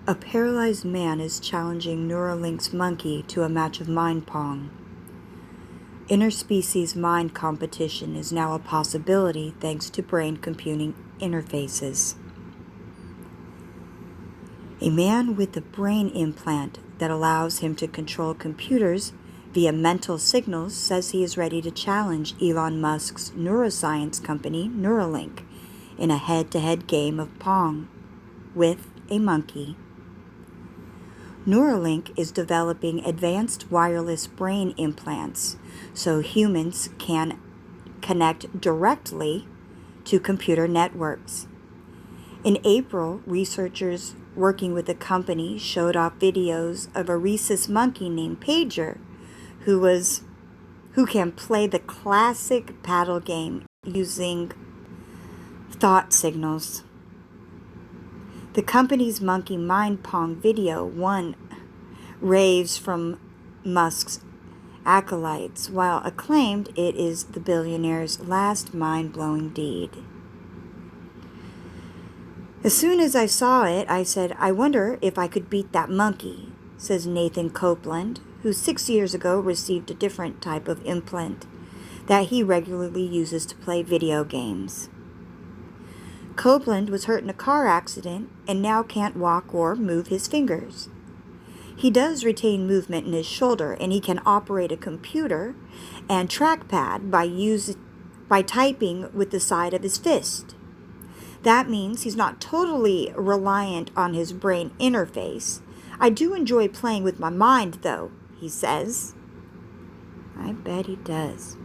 A paralyzed man is challenging Neuralink's monkey to a match of mind Pong. Interspecies mind competition is now a possibility thanks to brain-computing interfaces. A man with a brain implant that allows him to control computers via mental signals says he is ready to challenge Elon Musk's neuroscience company, Neuralink, in a head-to-head game of Pong with a monkey. Neuralink is developing advanced wireless brain implants so humans can connect directly to computer networks. In April, researchers working with the company showed off videos of a rhesus monkey named Pager who can play the classic paddle game using thought signals. The company's monkey mind Pong video won raves from Musk's acolytes, while acclaimed it is the billionaire's last mind-blowing deed. As soon as I saw it, I said, I wonder if I could beat that monkey, says Nathan Copeland, who 6 years ago received a different type of implant that he regularly uses to play video games. Copeland was hurt in a car accident and now can't walk or move his fingers. He does retain movement in his shoulder, and he can operate a computer and trackpad by typing with the side of his fist. That means he's not totally reliant on his brain interface. I do enjoy playing with my mind, though, he says. I bet he does.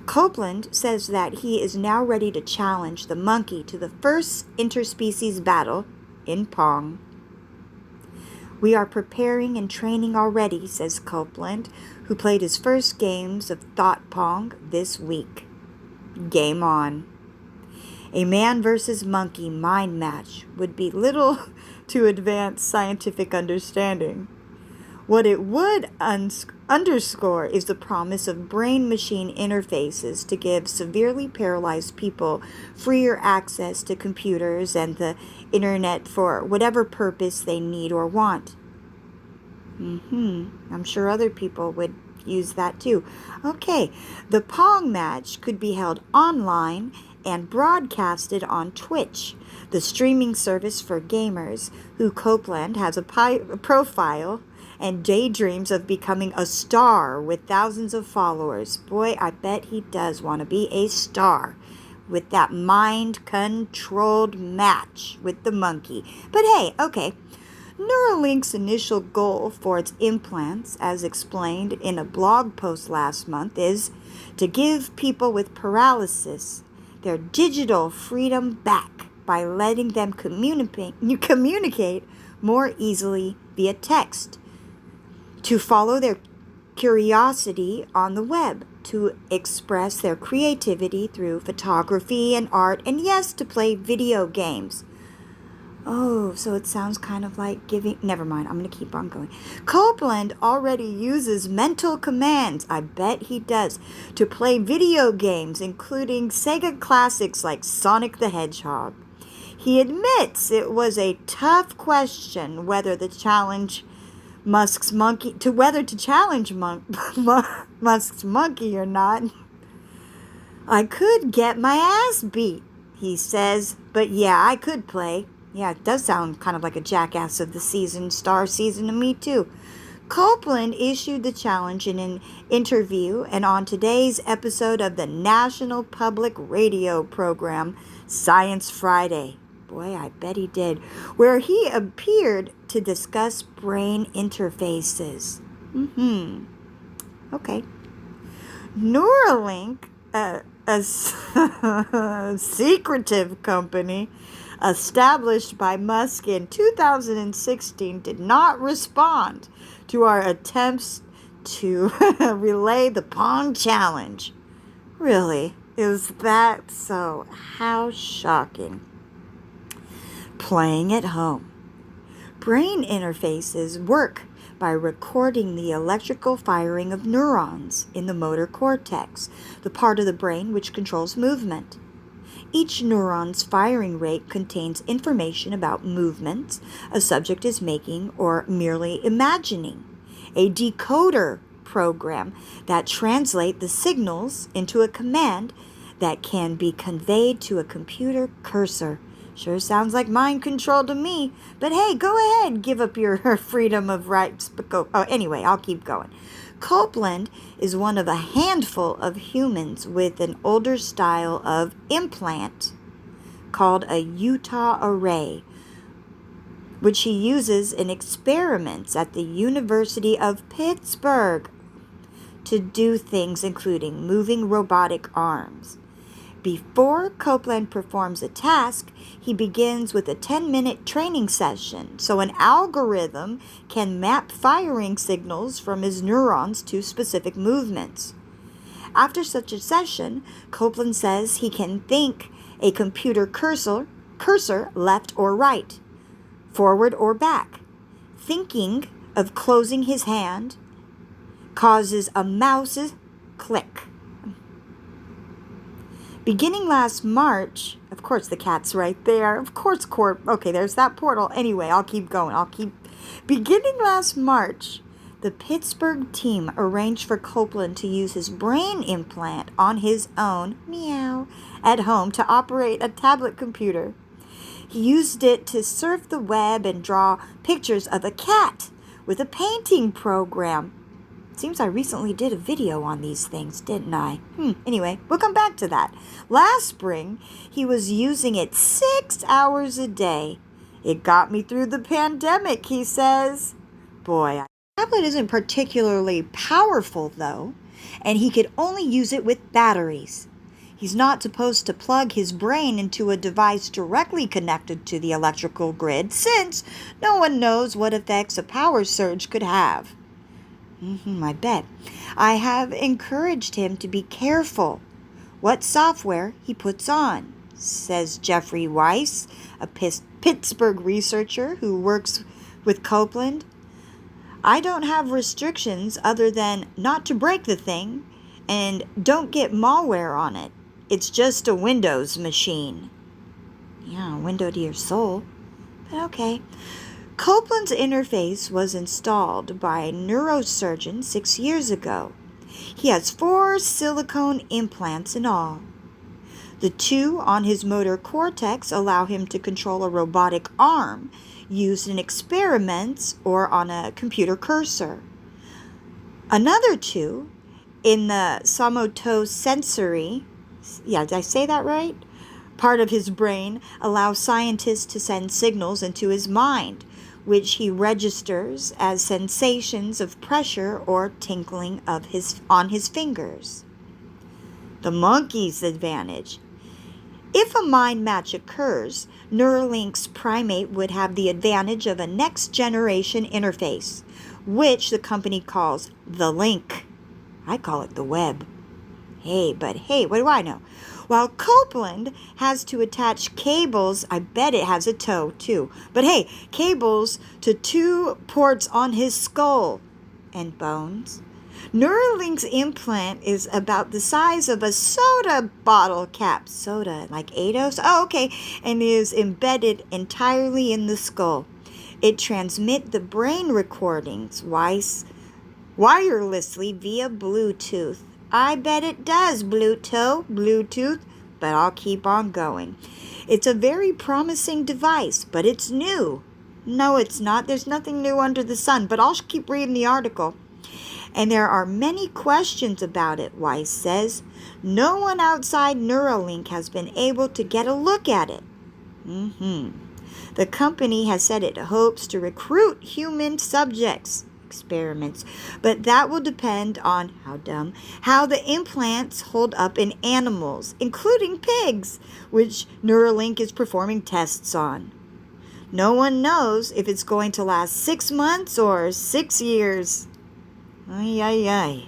Copeland says that he is now ready to challenge the monkey to the first interspecies battle in Pong. We are preparing and training already, says Copeland, who played his first games of Thought Pong this week. Game on. A man versus monkey mind match would be little to advance scientific understanding. What it would underscore is the promise of brain-machine interfaces to give severely paralyzed people freer access to computers and the internet for whatever purpose they need or want. I'm sure other people would use that too. Okay, the Pong match could be held online and broadcasted on Twitch, the streaming service for gamers, who Copeland has a profile and daydreams of becoming a star with thousands of followers. Boy, I bet he does want to be a star with that mind-controlled match with the monkey. But hey, okay, Neuralink's initial goal for its implants, as explained in a blog post last month, is to give people with paralysis their digital freedom back by letting them communicate more easily via text, to follow their curiosity on the web, to express their creativity through photography and art, and yes, to play video games. Oh, so it sounds kind of like giving... Never mind, I'm going to keep on going. Copeland already uses mental commands, I bet he does, to play video games, including Sega classics like Sonic the Hedgehog. He admits it was a tough question whether to challenge Musk's monkey or not. I could get my ass beat, he says, but yeah, I could play. Yeah, it does sound kind of like a Jackass of the Season, Star Season to me, too. Copeland issued the challenge in an interview and on today's episode of the National Public Radio program, Science Friday. Boy, I bet he did. Where he appeared to discuss brain interfaces. Okay. Neuralink, a secretive company established by Musk in 2016, did not respond to our attempts to relay the Pong challenge. Really? Is that so? How shocking. Playing at home. Brain interfaces work by recording the electrical firing of neurons in the motor cortex, the part of the brain which controls movement. Each neuron's firing rate contains information about movements a subject is making or merely imagining. A decoder program that translates the signals into a command that can be conveyed to a computer cursor. Sure sounds like mind control to me, but hey, go ahead, give up your freedom of rights. Anyway, I'll keep going. Copeland is one of a handful of humans with an older style of implant called a Utah array, which he uses in experiments at the University of Pittsburgh to do things including moving robotic arms. Before Copeland performs a task, he begins with a 10-minute training session so an algorithm can map firing signals from his neurons to specific movements. After such a session, Copeland says he can think a computer cursor left or right, forward or back. Thinking of closing his hand causes a mouse's click. Beginning last March, of course the cat's right there, of course okay, there's that portal. Anyway, I'll keep going. Beginning last March, the Pittsburgh team arranged for Copeland to use his brain implant on his own, meow, at home to operate a tablet computer. He used it to surf the web and draw pictures of a cat with a painting program. Seems I recently did a video on these things, didn't I? Anyway, we'll come back to that. Last spring, he was using it 6 hours a day. It got me through the pandemic, he says. Boy, the tablet isn't particularly powerful, though, and he could only use it with batteries. He's not supposed to plug his brain into a device directly connected to the electrical grid, since no one knows what effects a power surge could have. I bet. I have encouraged him to be careful what software he puts on, says Jeffrey Weiss, a Pittsburgh researcher who works with Copeland. I don't have restrictions other than not to break the thing and don't get malware on it. It's just a Windows machine. Yeah, a window to your soul. But okay. Copeland's interface was installed by a neurosurgeon 6 years ago. He has 4 silicone implants in all. The 2 on his motor cortex allow him to control a robotic arm used in experiments or on a computer cursor. Another 2 in the somatosensory, did I say that right? Part of his brain allows scientists to send signals into his mind, which he registers as sensations of pressure or tingling on his fingers. The monkey's advantage. If a mind match occurs, Neuralink's primate would have the advantage of a next-generation interface, which the company calls the link. I call it the web. Hey, what do I know? While Copeland has to attach cables, I bet it has a toe too, but hey, cables to 2 ports on his skull and bones. Neuralink's implant is about the size of a soda bottle cap. Soda, like Ados? Oh, okay. And is embedded entirely in the skull. It transmits the brain recordings wirelessly via Bluetooth. I bet it does, Bluetooth, but I'll keep on going. It's a very promising device, but it's new. No, it's not. There's nothing new under the sun, but I'll keep reading the article. And there are many questions about it, Weiss says. No one outside Neuralink has been able to get a look at it. The company has said it hopes to recruit human subjects experiments, but that will depend on how the implants hold up in animals, including pigs, which Neuralink is performing tests on. No one knows if it's going to last 6 months or 6 years. The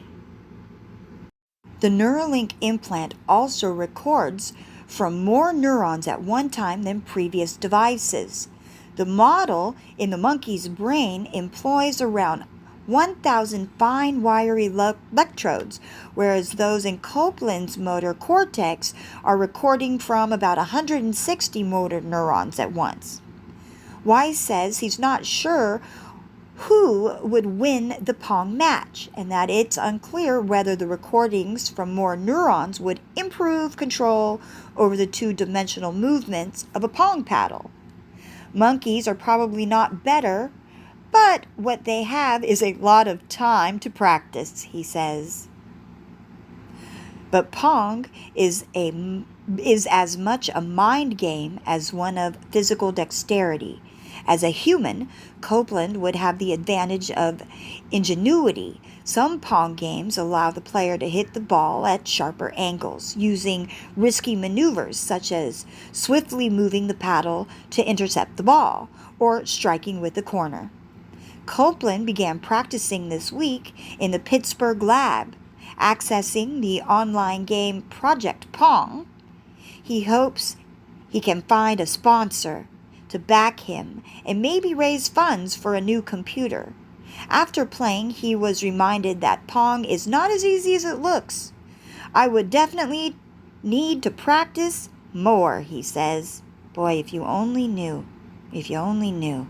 Neuralink implant also records from more neurons at one time than previous devices. The model in the monkey's brain employs around 1,000 fine wiry electrodes, whereas those in Copeland's motor cortex are recording from about 160 motor neurons at once. Wise says he's not sure who would win the Pong match, and that it's unclear whether the recordings from more neurons would improve control over the two-dimensional movements of a Pong paddle. Monkeys are probably not better, but what they have is a lot of time to practice, he says. But Pong is as much a mind game as one of physical dexterity. As a human, Copeland would have the advantage of ingenuity. Some Pong games allow the player to hit the ball at sharper angles, using risky maneuvers such as swiftly moving the paddle to intercept the ball, or striking with the corner. Copeland began practicing this week in the Pittsburgh lab, accessing the online game Project Pong. He hopes he can find a sponsor to back him and maybe raise funds for a new computer. After playing, he was reminded that Pong is not as easy as it looks. I would definitely need to practice more, he says. Boy, if you only knew. If you only knew.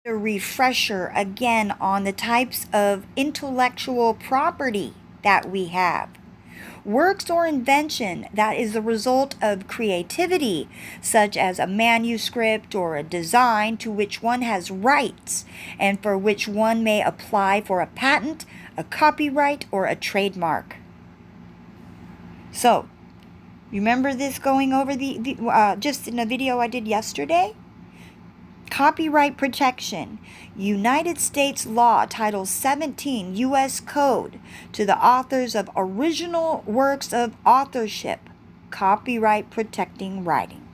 A refresher again on the types of intellectual property that we have. Works or invention that is the result of creativity, such as a manuscript or a design to which one has rights and for which one may apply for a patent, a copyright, or a trademark. So, remember this going over just in a video I did yesterday? Copyright protection. United States Law, Title 17, U.S. Code, to the authors of original works of authorship. Copyright protecting writing,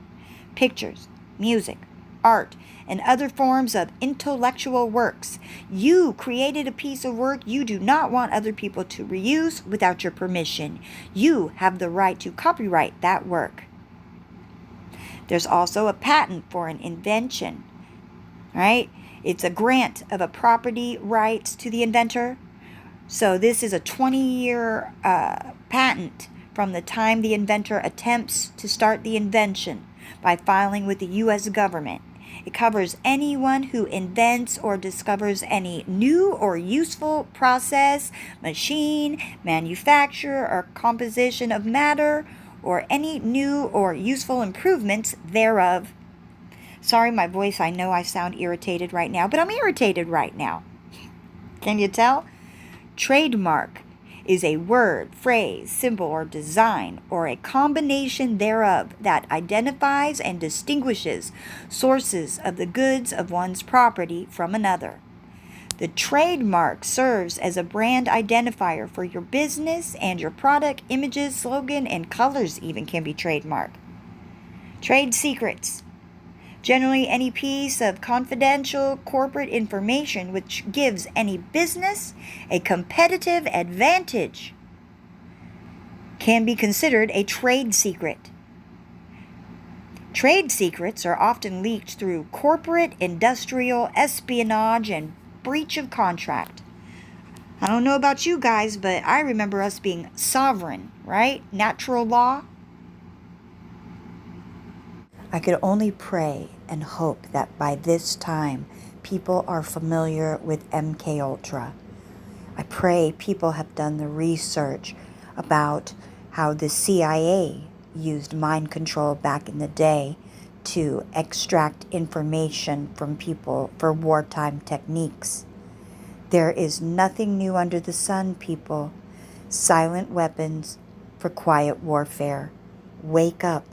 pictures, music, art, and other forms of intellectual works. You created a piece of work you do not want other people to reuse without your permission. You have the right to copyright that work. There's also a patent for an invention. Right? It's a grant of a property rights to the inventor. So this is a 20-year patent from the time the inventor attempts to start the invention by filing with the U.S. government. It covers anyone who invents or discovers any new or useful process, machine, manufacture, or composition of matter, or any new or useful improvements thereof. Sorry, my voice, I know I sound irritated right now, but I'm irritated right now. Can you tell? Trademark is a word, phrase, symbol, or design, or a combination thereof that identifies and distinguishes sources of the goods of one's property from another. The trademark serves as a brand identifier for your business, and your product, images, slogan, and colors even can be trademarked. Trade secrets. Generally, any piece of confidential corporate information which gives any business a competitive advantage can be considered a trade secret. Trade secrets are often leaked through corporate, industrial, espionage, and breach of contract. I don't know about you guys, but I remember us being sovereign, right? Natural law. I could only pray and hope that by this time people are familiar with MK Ultra. I pray people have done the research about how the CIA used mind control back in the day to extract information from people for wartime techniques. There is nothing new under the sun, people. Silent weapons for quiet warfare. Wake up.